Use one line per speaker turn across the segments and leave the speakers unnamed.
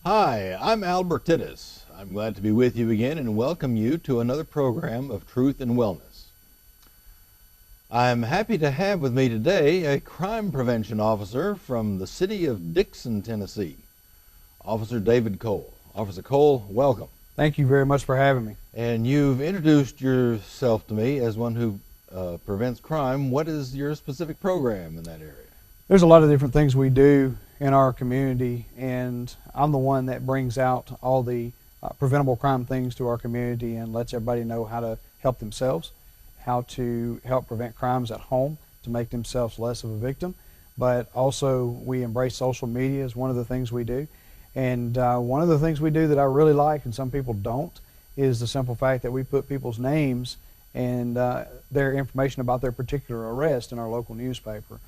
Hi, I'm Albert Tittis. I'm glad to be with you again and welcome you to another program of Truth and Wellness. I'm happy to have with me today a crime prevention officer from the city of Dickson, Tennessee, Officer David Cole. Officer Cole, welcome.
Thank you very much for having me.
And you've introduced yourself to me as one who prevents crime. What is your specific program in that area?
There's a lot of different things we do in our community, and I'm the one that brings out all the preventable crime things to our community and lets everybody know how to help themselves, how to help prevent crimes at home to make themselves less of a victim. But also we embrace social media as one of the things we do. And one of the things we do that I really like, and some people don't, is the simple fact that we put people's names and their information about their particular arrest in our local newspaper.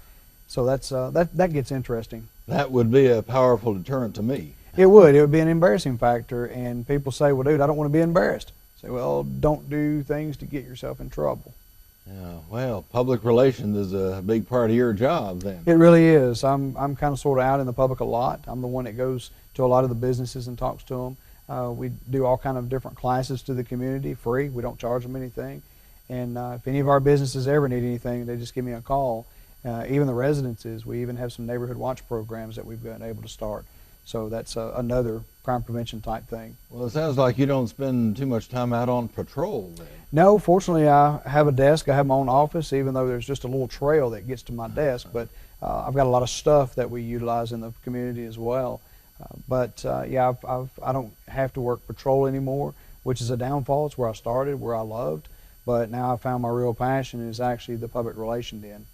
So that gets interesting.
That would be a powerful deterrent to me.
It would be an embarrassing factor, and people say, well, dude, I don't want to be embarrassed. I say, well, don't do things to get yourself in trouble.
Yeah, well, public relations is a big part of your job then.
It really is. I'm kind of sort of out in the public a lot. I'm the one that goes to a lot of the businesses and talks to them. We do all kind of different classes to the community, free. We don't charge them anything. And if any of our businesses ever need anything, they just give me a call. Even the residences, we even have some neighborhood watch programs that we've been able to start. So that's another crime prevention type thing.
Well, it sounds like you don't spend too much time out on patrol then.
No, fortunately I have a desk. I have my own office, even though there's just a little trail that gets to my desk. But I've got a lot of stuff that we utilize in the community as well. Yeah, I don't have to work patrol anymore, which is a downfall. It's where I started, where I loved. But now I found my real passion is actually the public relations end.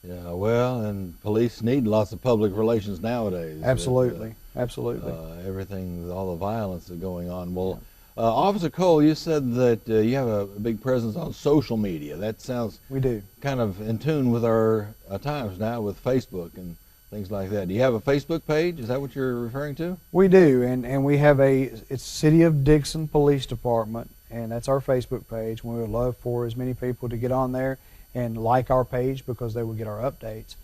Yeah, well, and police need lots of public relations nowadays.
Absolutely, absolutely.
Everything, all the violence that's going on. Well, Officer Cole, you said that you have a big presence on social media. That sounds
we do
kind of in tune with our times now with Facebook and things like that. Do you have a Facebook page? Is that what you're referring to?
We do, and we have it's City of Dickson Police Department, and that's our Facebook page. We would love for as many people to get on there and like our page because they will get our updates.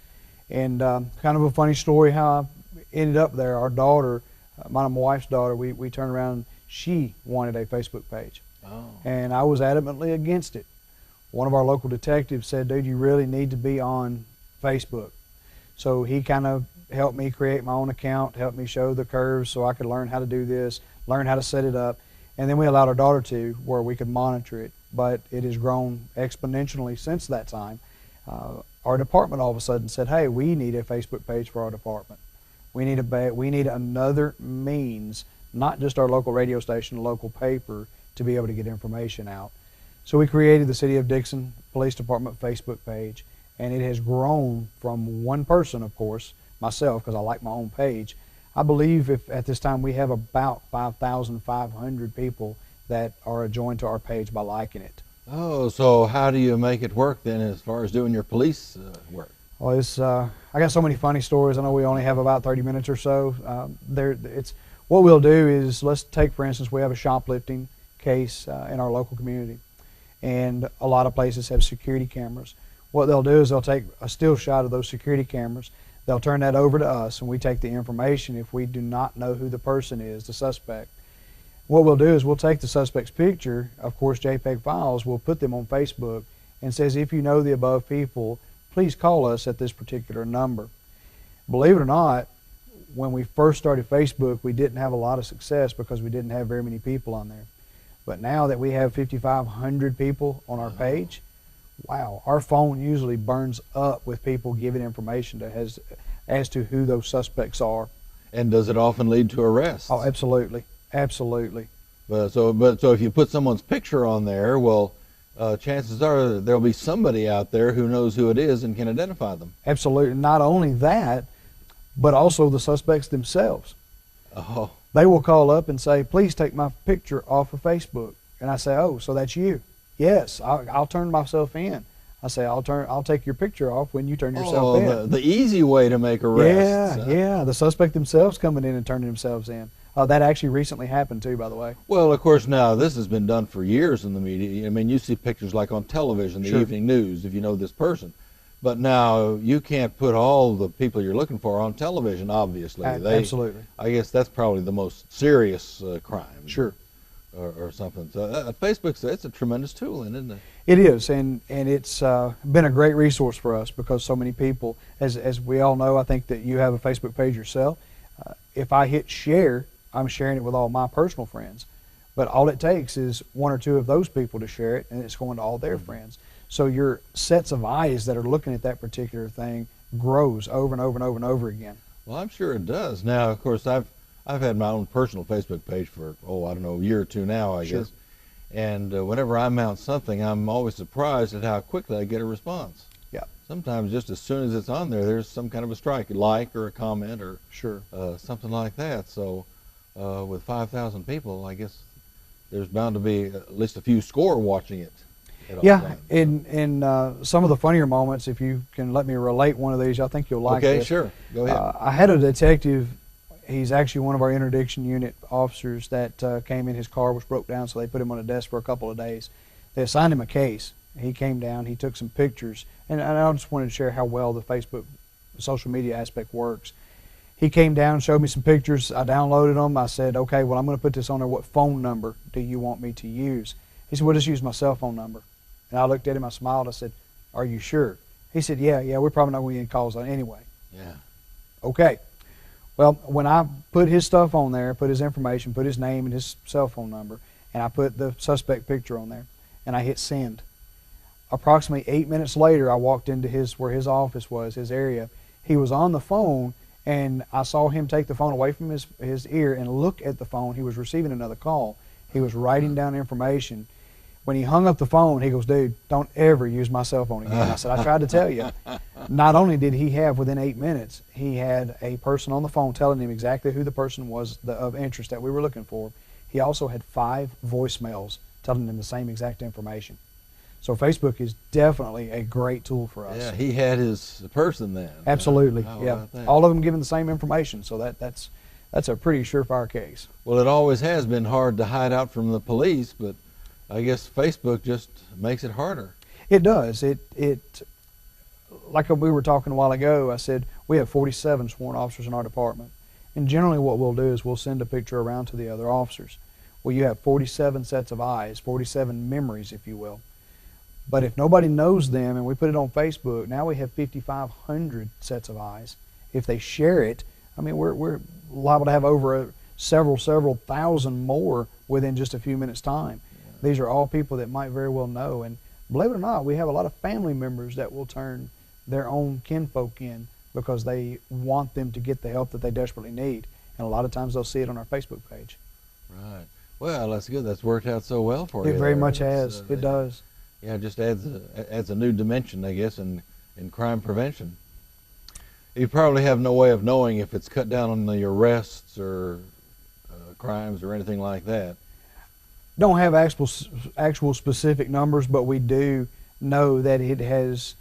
And kind of a funny story how I ended up there. Our daughter, my wife's daughter, we turned around, she wanted a Facebook page.
Oh.
And I was adamantly against it. One of our local detectives said, dude, you really need to be on Facebook. So he kind of helped me create my own account, helped me show the curves so I could learn how to do this, learn how to set it up. And then we allowed our daughter to, where we could monitor it. But it has grown exponentially since that time. Our department all of a sudden said, hey, we need a Facebook page for our department. We need another means, not just our local radio station, a local paper, to be able to get information out. So we created the City of Dickson Police Department Facebook page, and it has grown from one person, of course, myself, because I like my own page. I believe at this time we have about 5,500 people that are joined to our page by liking it.
Oh, so how do you make it work then as far as doing your police work?
Well, I got so many funny stories. I know we only have about 30 minutes or so. What we'll do is, let's take, for instance, we have a shoplifting case in our local community, and a lot of places have security cameras. What they'll do is they'll take a still shot of those security cameras. They'll turn that over to us, and we take the information if we do not know who the person is, the suspect. What we'll do is we'll take the suspect's picture, of course JPEG files, we'll put them on Facebook, and says, if you know the above people, please call us at this particular number. Believe it or not, when we first started Facebook, we didn't have a lot of success because we didn't have very many people on there. But now that we have 5,500 people on our page, wow, our phone usually burns up with people giving information as to who those suspects are.
And does it often lead to arrests?
Oh, absolutely. Absolutely.
So if you put someone's picture on there, well, chances are there'll be somebody out there who knows who it is and can identify them.
Absolutely. Not only that, but also the suspects themselves.
Oh.
They will call up and say, please take my picture off of Facebook. And I say, oh, so that's you? Yes, I'll turn myself in. I say, I'll take your picture off when you turn yourself in.
The easy way to make arrests.
Yeah, the suspect themselves coming in and turning themselves in. That actually recently happened too, by the way.
Well, of course, now this has been done for years in the media. I mean, you see pictures like on television, the
Sure.
evening news, if you know this person. But now you can't put all the people you're looking for on television, obviously.
Absolutely.
I guess that's probably the most serious crime.
Sure.
Or something. So Facebook's it's a tremendous tool, isn't it?
It is, and it's been a great resource for us because so many people, as we all know, I think that you have a Facebook page yourself. If I hit share, I'm sharing it with all my personal friends. But all it takes is one or two of those people to share it, and it's going to all their friends. So your sets of eyes that are looking at that particular thing grows over and over and over and over again.
Well, I'm sure it does. Now, of course, I've had my own personal Facebook page for, I don't know, a year or two now, I guess. And whenever I mount something, I'm always surprised at how quickly I get a response.
Yeah.
Sometimes just as soon as it's on there, there's some kind of a strike, a like or a comment or something like that. So with 5,000 people, I guess there's bound to be at least a few score watching it.
Yeah, in some of the funnier moments, if you can let me relate one of these, I think you'll like it.
Okay, sure. Go ahead.
I had a detective. He's actually one of our interdiction unit officers that came in. His car was broke down, so they put him on a desk for a couple of days. They assigned him a case. He came down. He took some pictures, and I just wanted to share how well the Facebook social media aspect works. He came down, showed me some pictures. I downloaded them. I said, okay, well, I'm going to put this on there. What phone number do you want me to use? He said, well, just use my cell phone number. And I looked at him, I smiled, I said, are you sure? He said, yeah, we're probably not going to get calls on it anyway.
Yeah.
Okay. Well, when I put his stuff on there, put his information, put his name and his cell phone number, and I put the suspect picture on there, and I hit send. Approximately 8 minutes later, I walked into where his office was, his area. He was on the phone, and I saw him take the phone away from his ear and look at the phone. He was receiving another call. He was writing down information. When he hung up the phone, he goes, dude, don't ever use my cell phone again. I said, I tried to tell you. Not only did he have, within 8 minutes, he had a person on the phone telling him exactly who the person was of interest that we were looking for. He also had 5 voicemails telling him the same exact information. So Facebook is definitely a great tool for us.
Yeah, he had his person then.
Absolutely,
How
yeah.
about that?
All of them giving the same information, so that's a pretty surefire case.
Well, it always has been hard to hide out from the police, but I guess Facebook just makes it harder.
It does. It like we were talking a while ago, I said we have 47 sworn officers in our department. And generally what we'll do is we'll send a picture around to the other officers. Well, you have 47 sets of eyes, 47 memories, if you will. But if nobody knows them and we put it on Facebook, now we have 5,500 sets of eyes. If they share it, I mean, we're liable to have over several thousand more within just a few minutes' time. These are all people that might very well know. And believe it or not, we have a lot of family members that will turn their own kinfolk in because they want them to get the help that they desperately need. And a lot of times they'll see it on our Facebook page.
Right. Well, that's good. That's worked out so well for you.
It very much has. It does.
Yeah, it just adds a new dimension, I guess, in crime prevention. You probably have no way of knowing if it's cut down on the arrests or crimes or anything like that.
Don't have actual specific numbers, but we do know that it has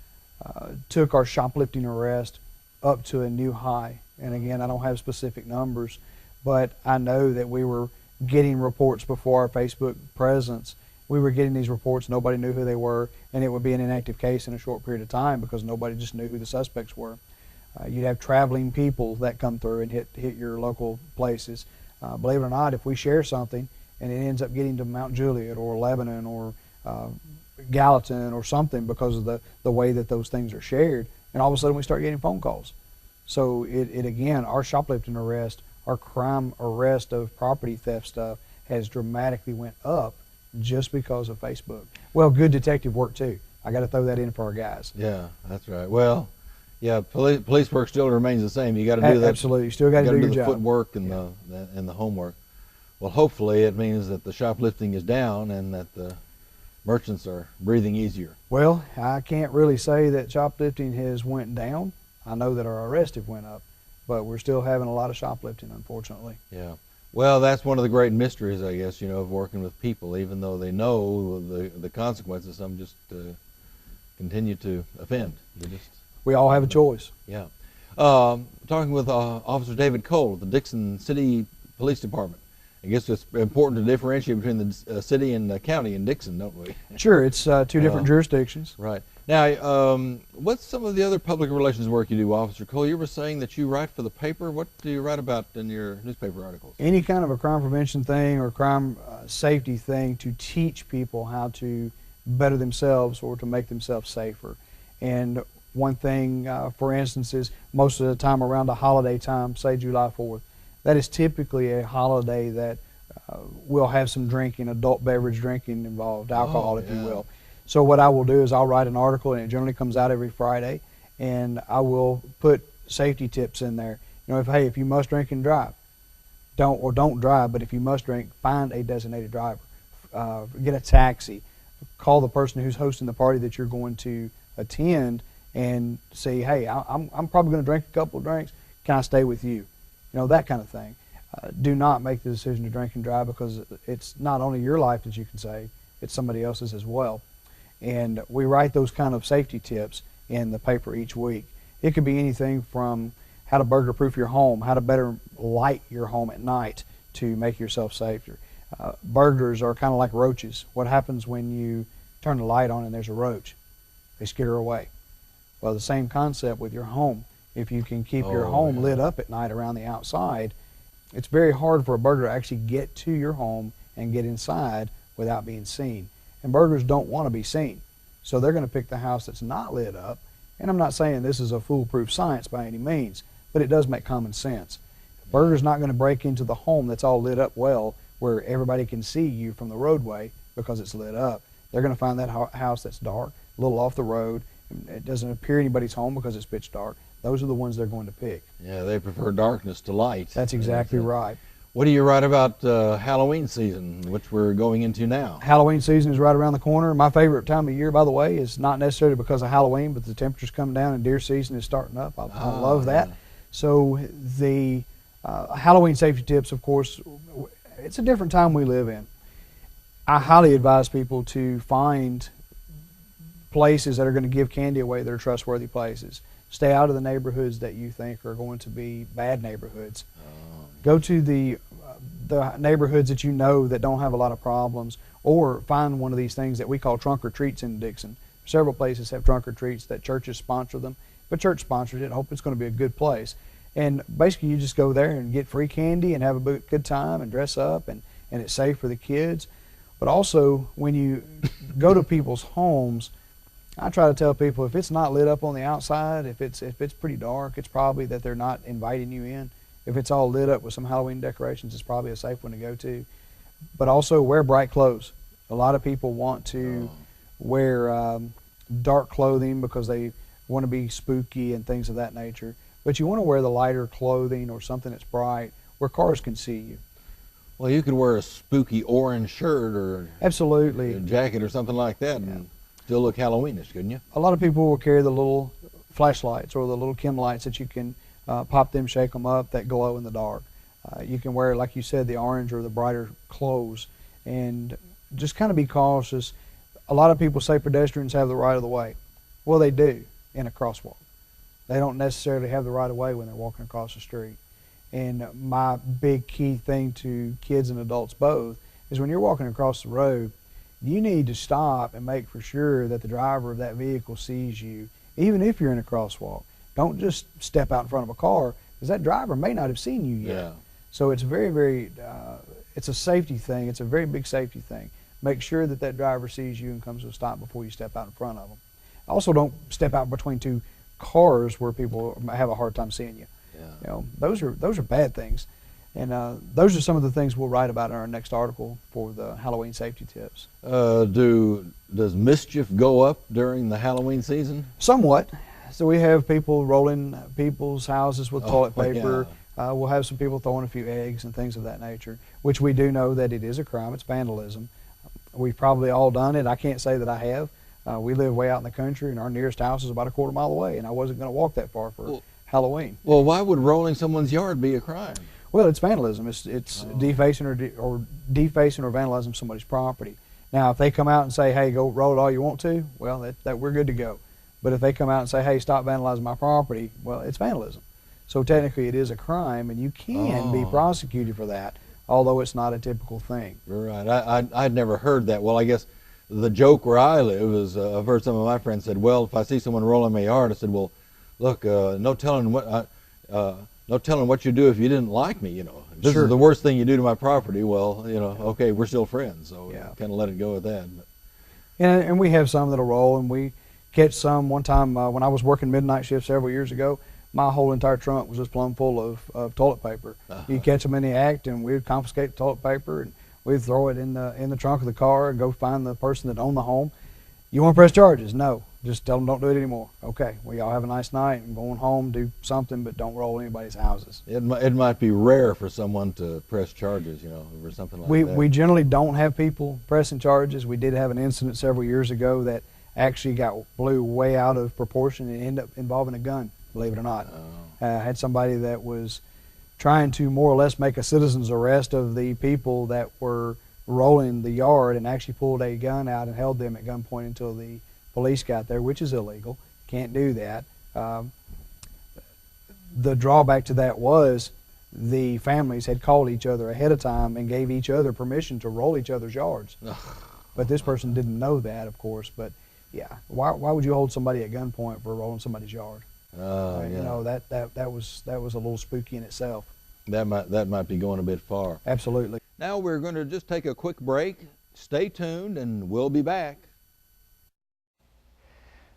took our shoplifting arrest up to a new high. And again, I don't have specific numbers, but I know that we were getting reports before our Facebook presence. We were getting these reports, nobody knew who they were, and it would be an inactive case in a short period of time because nobody just knew who the suspects were. You'd have traveling people that come through and hit your local places. Believe it or not, if we share something and it ends up getting to Mount Juliet or Lebanon or Gallatin or something because of the way that those things are shared, and all of a sudden we start getting phone calls. So it again, our shoplifting arrest, our crime arrest of property theft stuff has dramatically went up just because of Facebook. Well, good detective work too. I got to throw that in for our guys.
Yeah, that's right. Well, yeah, police work still remains the same. You got to do that.
Absolutely, you still got to do your
the
job.
Footwork and the homework. Well, hopefully it means that the shoplifting is down and that the merchants are breathing easier.
Well, I can't really say that shoplifting has went down. I know that our arrests have went up, but we're still having a lot of shoplifting, unfortunately.
Yeah. Well, that's one of the great mysteries, I guess, of working with people. Even though they know the consequences, some just continue to offend.
We all have a choice.
Yeah. Talking with Officer David Cole of the Dickson City Police Department. I guess it's important to differentiate between the city and the county in Dickson, don't we?
Sure, it's two different jurisdictions.
Right. Now, what's some of the other public relations work you do, Officer Cole? You were saying that you write for the paper. What do you write about in your newspaper articles?
Any kind of a crime prevention thing or crime safety thing to teach people how to better themselves or to make themselves safer. And one thing, for instance, is most of the time around a holiday time, say July 4th, that is typically a holiday that will have some drinking, adult beverage drinking involved, alcohol, if you will. So what I will do is I'll write an article, and it generally comes out every Friday, and I will put safety tips in there. You know, if you must drink and drive, don't drive, but if you must drink, find a designated driver. Get a taxi. Call the person who's hosting the party that you're going to attend and say, hey, I'm probably going to drink a couple of drinks. Can I stay with you? You know, that kind of thing. Do not make the decision to drink and drive, because it's not only your life that you can save, it's somebody else's as well. And we write those kind of safety tips in the paper each week. It could be anything from how to burglar-proof your home, how to better light your home at night to make yourself safer. Burglars are kind of like roaches. What happens when you turn the light on and there's a roach? They skitter away. Well, the same concept with your home. If you can keep your home lit up at night around the outside, it's very hard for a burglar to actually get to your home and get inside without being seen. And burglars don't want to be seen. So they're going to pick the house that's not lit up. And I'm not saying this is a foolproof science by any means, but it does make common sense. A burglar's not going to break into the home that's all lit up well, where everybody can see you from the roadway because it's lit up. They're going to find that house that's dark, a little off the road. It doesn't appear anybody's home because it's pitch dark. Those are the ones they're going to pick.
Yeah, they prefer darkness to light.
That's exactly right.
What do you write about Halloween season, which we're going into now?
Halloween season is right around the corner. My favorite time of year, by the way, is not necessarily because of Halloween, but the temperatures come down and deer season is starting up. I love that. So the Halloween safety tips, of course, it's a different time we live in. I highly advise people to find places that are going to give candy away that are trustworthy places. Stay out of the neighborhoods that you think are going to be bad neighborhoods. Go to the neighborhoods that you know that don't have a lot of problems, or find one of these things that we call trunk or treats in Dickson. Several places have trunk or treats that churches sponsor them. If a church sponsors it, I hope it's going to be a good place. And basically you just go there and get free candy and have a good time and dress up, and it's safe for the kids. But also, when you go to people's homes, I try to tell people, if it's not lit up on the outside, if it's pretty dark, it's probably that they're not inviting you in. If it's all lit up with some Halloween decorations, it's probably a safe one to go to. But also wear bright clothes. A lot of people want to wear dark clothing because they want to be spooky and things of that nature. But you want to wear the lighter clothing or something that's bright where cars can see you.
Well, you could wear a spooky orange shirt or
absolutely
a jacket or something like that and still look Halloweenish, couldn't you?
A lot of people will carry the little flashlights or the little chem lights that you can pop them, shake them up, that glow in the dark. You can wear, like you said, the orange or the brighter clothes, and just kind of be cautious. A lot of people say pedestrians have the right of the way. Well, they do in a crosswalk. They don't necessarily have the right of way when they're walking across the street. And my big key thing to kids and adults both is when you're walking across the road, you need to stop and make for sure that the driver of that vehicle sees you, even if you're in a crosswalk. Don't just step out in front of a car, because that driver may not have seen you yet.
Yeah.
So it's very, it's a safety thing. It's a very big safety thing. Make sure that that driver sees you and comes to a stop before you step out in front of them. Also, don't step out between two cars where people have a hard time seeing you.
Yeah.
You know, those are bad things. And those are some of the things we'll write about in our next article for the Halloween safety tips.
Does mischief go up during the Halloween season?
Somewhat. So we have people rolling people's houses with toilet paper. Yeah. We'll have some people throwing a few eggs and things of that nature, which we do know that it is a crime. It's vandalism. We've probably all done it. I can't say that I have. We live way out in the country, and our nearest house is about a quarter mile away, and I wasn't going to walk that far for Halloween.
Well, why would rolling someone's yard be a crime?
Well, it's vandalism. It's defacing or vandalizing somebody's property. Now, if they come out and say, "Hey, go roll it all you want to," well, that we're good to go. But if they come out and say, "Hey, stop vandalizing my property," well, it's vandalism. So technically, it is a crime, and you can be prosecuted for that. although it's not a typical thing.
Right. I'd never heard that. Well, I guess the joke where I live is I've heard some of my friends said, well, if I see someone rolling my yard, I said, well, look, no telling what you do if you didn't like me, you know. This
Sure.
is the worst thing you do to my property. Well, you know, okay, we're still friends, so
Yeah.
kind of let it go with that. But.
And we have some that'll roll, and we catch some. One time when I was working midnight shift several years ago, my whole entire trunk was just plumb full of toilet paper. You'd catch them in the act, and we'd confiscate the toilet paper, and we'd throw it in the trunk of the car and go find the person that owned the home. You want to press charges? No. Just tell them don't do it anymore. Okay, well, y'all have a nice night and going home, do something, but don't roll anybody's houses.
It might be rare for someone to press charges, you know, or something like that.
We generally don't have people pressing charges. We did have an incident several years ago that actually blew way out of proportion and ended up involving a gun, believe it or not. Had somebody that was trying to more or less make a citizen's arrest of the people that were rolling the yard, and actually pulled a gun out and held them at gunpoint until the police got there, which is illegal. Can't do that. The drawback to that was the families had called each other ahead of time and gave each other permission to roll each other's yards. But this person didn't know that, of course. But yeah, why would you hold somebody at gunpoint for rolling somebody's yard?
Yeah.
You know, that was a little spooky in itself.
That might be going a bit far.
Absolutely.
Now we're going to just take a quick break. Stay tuned, and we'll be back.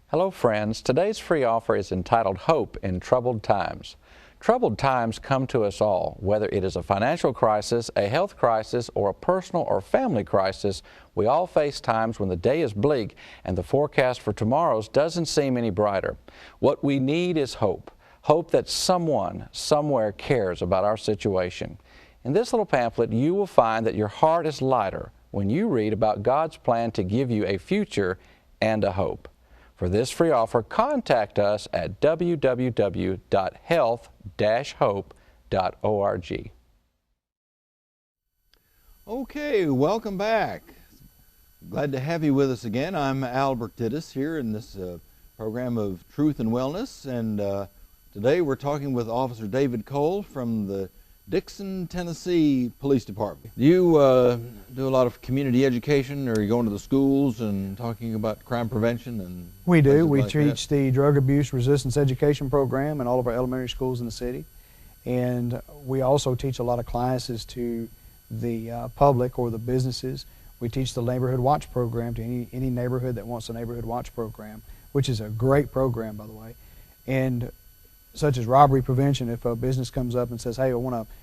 Hello friends, today's free offer is entitled Hope in Troubled Times. Troubled times come to us all, whether it is a financial crisis, a health crisis, or a personal or family crisis. We all face times when the day is bleak and the forecast for tomorrow's doesn't seem any brighter. What we need is hope. Hope that someone, somewhere cares about our situation. In this little pamphlet, you will find that your heart is lighter when you read about God's plan to give you a future and a hope. For this free offer, contact us at www.health-hope.org.
Okay, welcome back. Glad to have you with us again. I'm Albert Tittis here in this program of Truth and Wellness, and today we're talking with Officer David Cole from the Dickson, Tennessee Police Department. Do you do a lot of community education, or are you going to the schools and talking about crime prevention? And
we do. We
like
teach the drug abuse resistance education program in all of our elementary schools in the city. And we also teach a lot of classes to the public or the businesses. We teach the neighborhood watch program to any neighborhood that wants a neighborhood watch program, which is a great program, by the way. And such as robbery prevention, if a business comes up and says, hey, I want to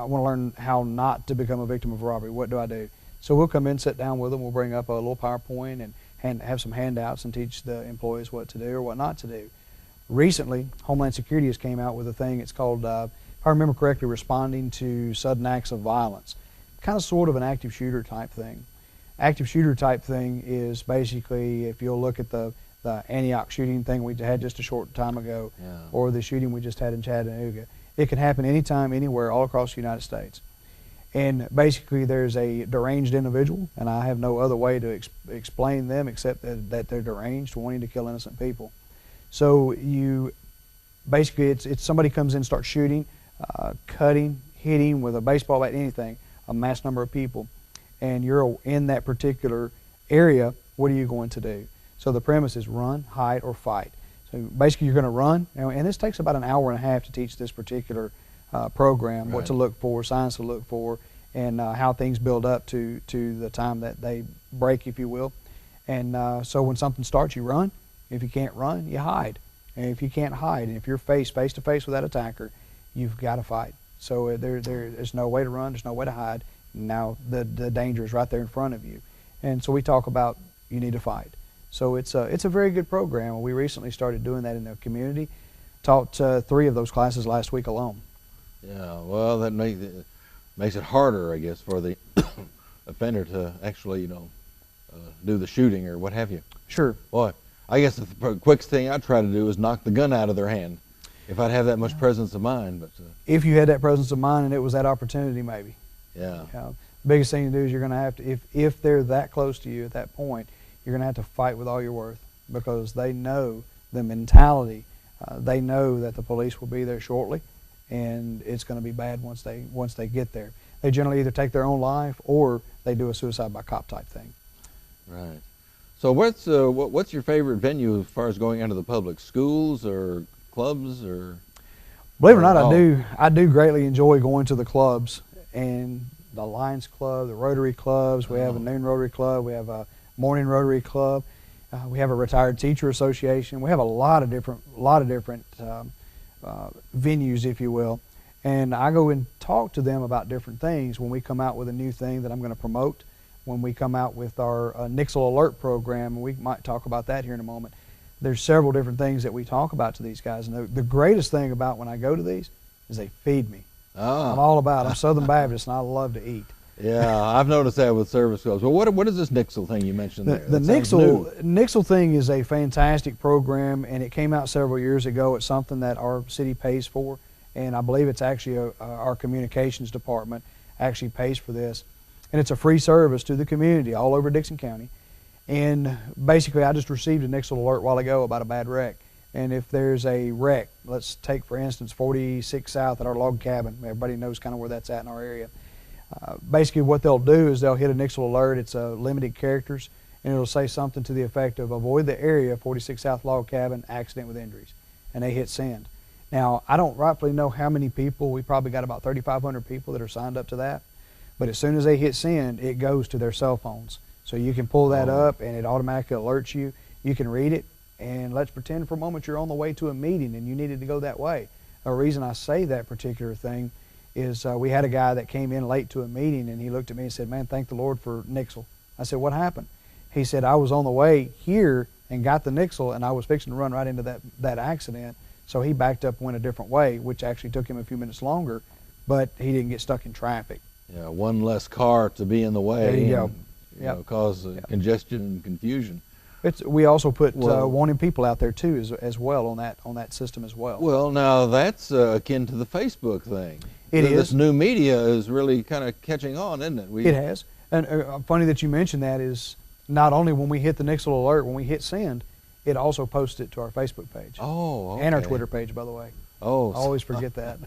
learn how not to become a victim of robbery, what do I do? So we'll come in, sit down with them, we'll bring up a little PowerPoint and have some handouts and teach the employees what to do or what not to do. Recently, Homeland Security has came out with a thing, it's called, if I remember correctly, Responding to Sudden Acts of Violence. Kind of sort of an active shooter type thing. Active shooter type thing is basically, if you'll look at the Antioch shooting thing we had just a short time ago, or the shooting we just had in Chattanooga. It can happen anytime, anywhere, all across the United States. And basically there's a deranged individual, and I have no other way to explain them except that they're deranged, wanting to kill innocent people. So basically it's somebody comes in and starts shooting, cutting, hitting with a baseball bat, anything, a mass number of people, and you're in that particular area, what are you going to do? So the premise is run, hide, or fight. So basically you're going to run, and this takes about an hour and a half to teach this particular program, what to look for, signs to look for, and how things build up to the time that they break, if you will. And so when something starts, you run. If you can't run, you hide. And if you can't hide, and if you're face to face with that attacker, you've got to fight. So there's no way to run, there's no way to hide. Now the danger is right there in front of you. And so we talk about you need to fight. So it's a very good program. We recently started doing that in the community. Taught 3 of those classes last week alone.
Yeah, well, that makes it harder, I guess, for the offender to actually, do the shooting or what have you.
Sure.
Boy, I guess the quickest thing I'd try to do is knock the gun out of their hand, if I'd have that much presence of mind. But
if you had that presence of mind and it was that opportunity, maybe.
Yeah.
The biggest thing to do is you're going to have to, if they're that close to you at that point, you're going to have to fight with all your worth, because they know the mentality. They know that the police will be there shortly, and it's going to be bad once they get there. they generally either take their own life or they do a suicide by cop type thing.
Right. So what's your favorite venue as far as going into the public? Schools or clubs or?
Believe it or not,
Oh.
I do greatly enjoy going to the clubs, and the Lions Club, the Rotary Clubs. We have a noon Rotary Club. We have a morning Rotary Club. We have a retired teacher association. We have a lot of different venues, if you will. And I go and talk to them about different things when we come out with a new thing that I'm going to promote. When we come out with our Nixle Alert program, and we might talk about that here in a moment. There's several different things that we talk about to these guys. And the greatest thing about when I go to these is they feed me.
Ah.
I'm all about it. I'm Southern Baptist, and I love to eat.
Yeah, I've noticed that with service clubs. Well, what is this Nixle thing you mentioned there?
The
That sounds new.
Nixle thing is a fantastic program, and it came out several years ago. It's something that our city pays for, and I believe it's actually our communications department actually pays for this. And it's a free service to the community all over Dickson County. And basically, I just received a Nixle alert a while ago about a bad wreck. And if there's a wreck, let's take, for instance, 46 South at our log cabin. Everybody knows kind of where that's at in our area. Basically, what they'll do is they'll hit a Nixle alert. It's limited characters, and it'll say something to the effect of avoid the area, 46 South log cabin, accident with injuries. And they hit send. Now, I don't rightfully know how many people. We probably got about 3,500 people that are signed up to that. But as soon as they hit send, it goes to their cell phones. So you can pull that up, and it automatically alerts you. You can read it, and let's pretend for a moment you're on the way to a meeting and you needed to go that way. The reason I say that particular thing is we had a guy that came in late to a meeting, and he looked at me and said, "Man, thank the Lord for Nixle." I said, "What happened?" He said, "I was on the way here and got the Nixle, and I was fixing to run right into that accident." So he backed up and went a different way, which actually took him a few minutes longer, but he didn't get stuck in traffic.
Yeah, one less car to be in the way.
There you go.
And, you know, cause congestion and confusion.
We also put wanting people out there too as well on that system as well.
Well, now that's akin to the Facebook thing.
It is.
This new media is really kind of catching on, isn't it?
It has. And funny that you mentioned that is not only when we hit the Nixle alert, when we hit send, it also posts it to our Facebook page.
Oh, okay.
And our Twitter page, by the way.
Oh.
I always forget that.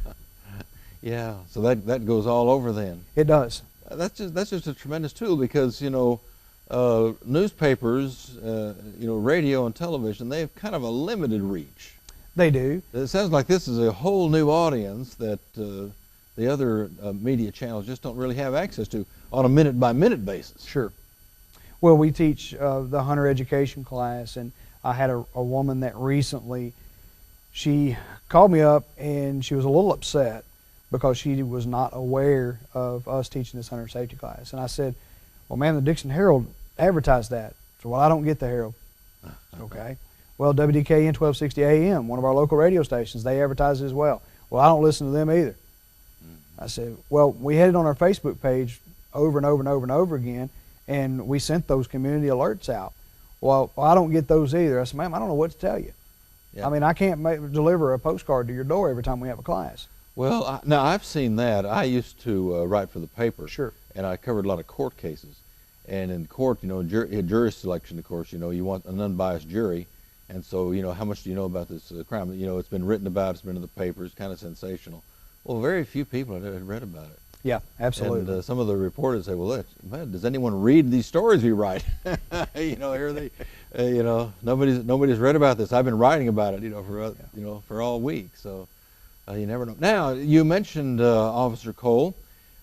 Yeah, so that goes all over then.
It does.
That's just a tremendous tool because, you know, newspapers, you know, radio and television, they have kind of a limited reach.
They do.
It sounds like this is a whole new audience that the other media channels just don't really have access to on a minute-by-minute basis.
Sure. Well, we teach the hunter education class, and I had a woman that recently, she called me up and she was a little upset because she was not aware of us teaching this hunter safety class. And I said, "Well, man, the Dickson Herald advertised that." So, "Well, I don't get the Herald." Okay. "Well, WDKN 1260 AM, one of our local radio stations, they advertise it as well." "Well, I don't listen to them either." I said, "Well, we had it on our Facebook page over and over and over and over again, and we sent those community alerts out." Well, I don't get those either." I said, "Ma'am, I don't know what to tell you.
Yeah.
I mean, I can't deliver a postcard to your door every time we have a class."
Well, now I've seen that. I used to write for the paper.
Sure.
And I covered a lot of court cases. And in court, you know, jury selection, of course, you know, you want an unbiased jury. And so, you know, how much do you know about this crime? You know, it's been written about, it's been in the paper, it's kind of sensational. Well, very few people had read about it.
Yeah, absolutely.
And some of the reporters say, "Well, man, does anyone read these stories we write?" You know, here they, you know, nobody's read about this. I've been writing about it, you know, for all week. So you never know. Now, you mentioned Officer Cole,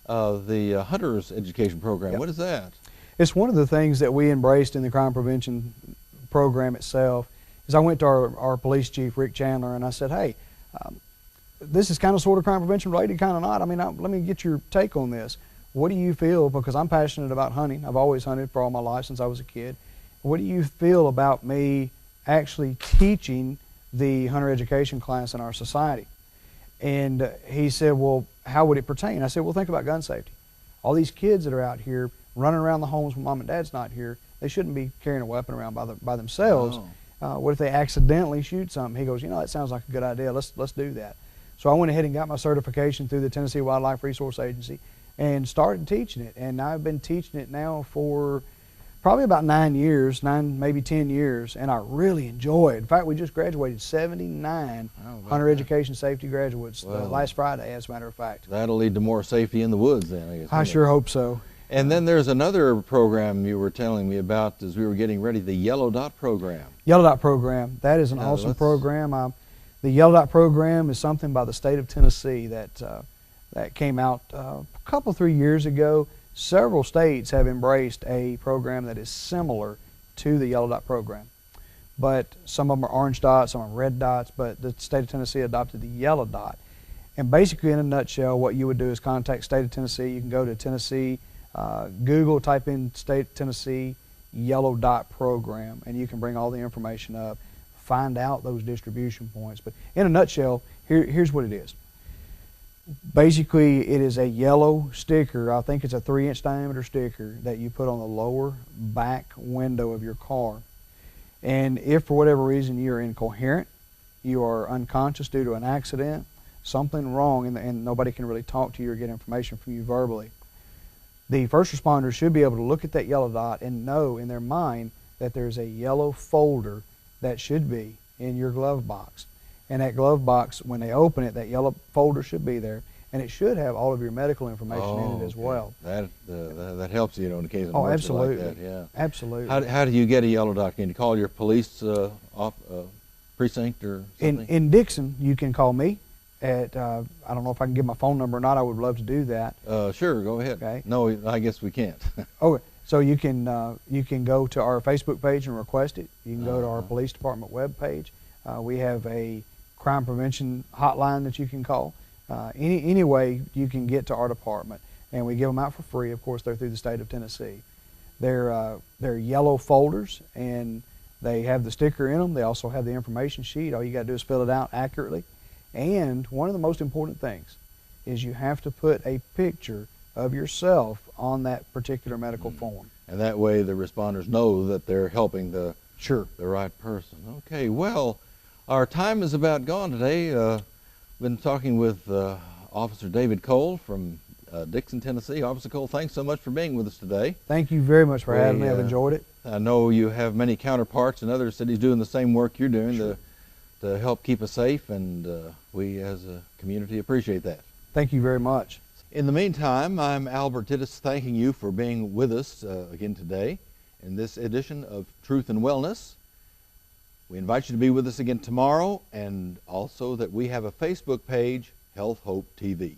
the Hunters Education Program.
Yep.
What is that?
It's one of the things that we embraced in the crime prevention program itself. Is I went to our police chief, Rick Chandler, and I said, "Hey, this is kind of sort of crime prevention related, kind of not. I mean, let me get your take on this. What do you feel, because I'm passionate about hunting. I've always hunted for all my life since I was a kid. What do you feel about me actually teaching the hunter education class in our society?" And he said, "Well, how would it pertain?" I said, "Well, think about gun safety. All these kids that are out here running around the homes when mom and dad's not here, they shouldn't be carrying a weapon around by themselves. What if they accidentally shoot something?" He goes, "You know, that sounds like a good idea. Let's do that." So I went ahead and got my certification through the Tennessee Wildlife Resource Agency and started teaching it. And I've been teaching it now for Probably about 9 years, maybe 10 years, and I really enjoy it. In fact, we just graduated 79 hunter education safety graduates last Friday, as a matter of fact.
That'll lead to more safety in the woods then, I guess.
I sure hope so.
And then there's another program you were telling me about as we were getting ready, the Yellow Dot program.
Yellow Dot program, that is an awesome program. The Yellow Dot program is something by the state of Tennessee that came out a couple, 3 years ago. Several states have embraced a program that is similar to the Yellow Dot program. But some of them are orange dots, some are red dots, but the state of Tennessee adopted the Yellow Dot. And basically, in a nutshell, what you would do is contact state of Tennessee. You can go to Tennessee, Google, type in state of Tennessee Yellow Dot program, and you can bring all the information up, find out those distribution points. But in a nutshell, here's what it is. Basically, it is a yellow sticker. I think it's a 3-inch diameter sticker that you put on the lower back window of your car. And if for whatever reason you're incoherent, you are unconscious due to an accident, something wrong, and nobody can really talk to you or get information from you verbally, the first responders should be able to look at that yellow dot and know in their mind that there's a yellow folder that should be in your glove box. And that glove box, when they open it, that yellow folder should be there, and it should have all of your medical information in it as well.
That helps you, in case of
an emergency
like that. Yeah,
absolutely.
How do you get a Yellow Dot? Can you call your police precinct or something?
In Dickson, you can call me at I don't know if I can give my phone number or not. I would love to do that.
Sure, go ahead.
Okay.
No, I guess we can't.
Okay. So you can go to our Facebook page and request it. You can go to our police department web page. We have a crime prevention hotline that you can call. Any way you can get to our department, and we give them out for free. Of course, they're through the state of Tennessee. They're yellow folders, and they have the sticker in them. They also have the information sheet. All you got to do is fill it out accurately. And one of the most important things is you have to put a picture of yourself on that particular medical form.
And that way the responders know that they're helping the right person. Okay, well, our time is about gone today. Been talking with Officer David Cole from Dickson, Tennessee. Officer Cole, thanks so much for being with us today.
Thank you very much for having me. I've enjoyed it.
I know you have many counterparts in other cities doing the same work you're doing to help keep us safe, and we as a community appreciate that.
Thank you very much.
In the meantime, I'm Albert Tittis, thanking you for being with us again today in this edition of Truth and Wellness. We invite you to be with us again tomorrow, and also that we have a Facebook page, Health Hope TV.